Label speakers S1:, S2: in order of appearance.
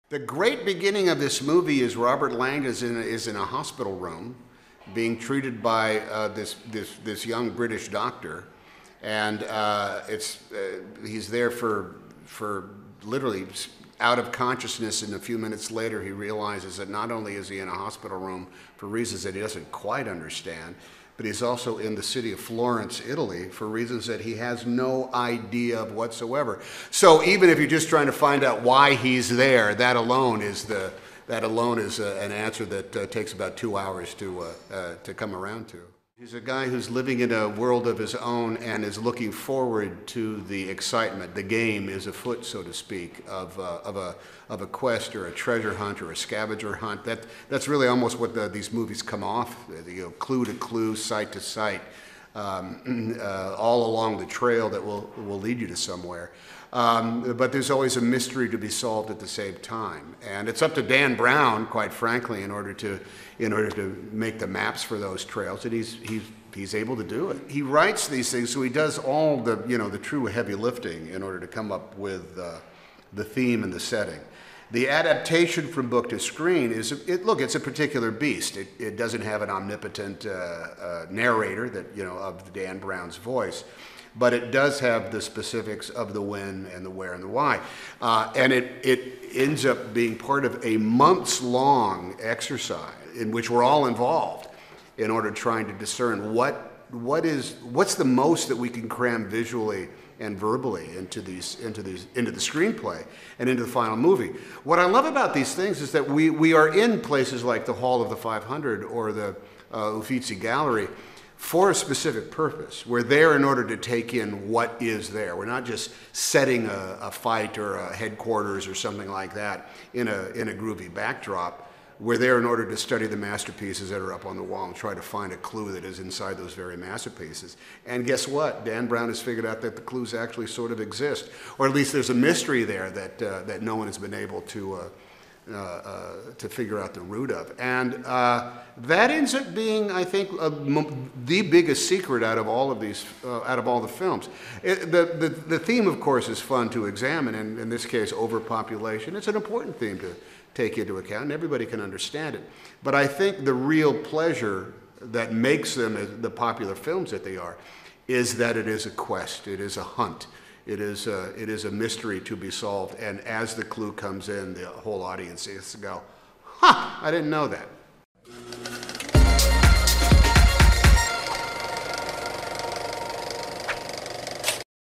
S1: The great beginning of this movie is Robert Langdon is in a hospital room being treated by this young British doctor, and he's there for literally out of consciousness, and a few minutes later he realizes that not only is he in a hospital room for reasons that he doesn't quite understand, but he's also in the city of Florence, Italy, for reasons that he has no idea of whatsoever. So even if you're just trying to find out why he's there, that alone is an answer that takes about 2 hours to come around to. He's a guy who's living in a world of his own and is looking forward to the excitement. The game is afoot, so to speak, of a quest or a treasure hunt or a scavenger hunt. That's really almost what these movies come off, clue to clue, site to site, all along the trail that will lead you to somewhere. But there's always a mystery to be solved at the same time, and it's up to Dan Brown, quite frankly, in order to make the maps for those trails, and he's able to do it. He writes these things, so he does all the true heavy lifting in order to come up with the theme and the setting. The adaptation from book to screen it's a particular beast. It doesn't have an omnipotent narrator of Dan Brown's voice, but it does have the specifics of the when and the where and the why. And it ends up being part of a months-long exercise in which we're all involved in order trying to discern what's the most that we can cram visually and verbally into the screenplay and into the final movie. What I love about these things is that we are in places like the Hall of the 500 or the Uffizi Gallery for a specific purpose. We're there in order to take in what is there. We're not just setting a fight or a headquarters or something like that in a groovy backdrop. We're there in order to study the masterpieces that are up on the wall and try to find a clue that is inside those very masterpieces. And guess what? Dan Brown has figured out that the clues actually sort of exist, or at least there's a mystery there that no one has been able to figure out the root of. And that ends up being, I think, the biggest secret out of all of these, out of all the films. The theme, of course, is fun to examine, and in this case, overpopulation. It's an important theme to take into account, and everybody can understand it. But I think the real pleasure that makes them the popular films that they are is that it is a quest, it is a hunt. It is a mystery to be solved, and as the clue comes in, the whole audience is to go, "Huh, I didn't know that."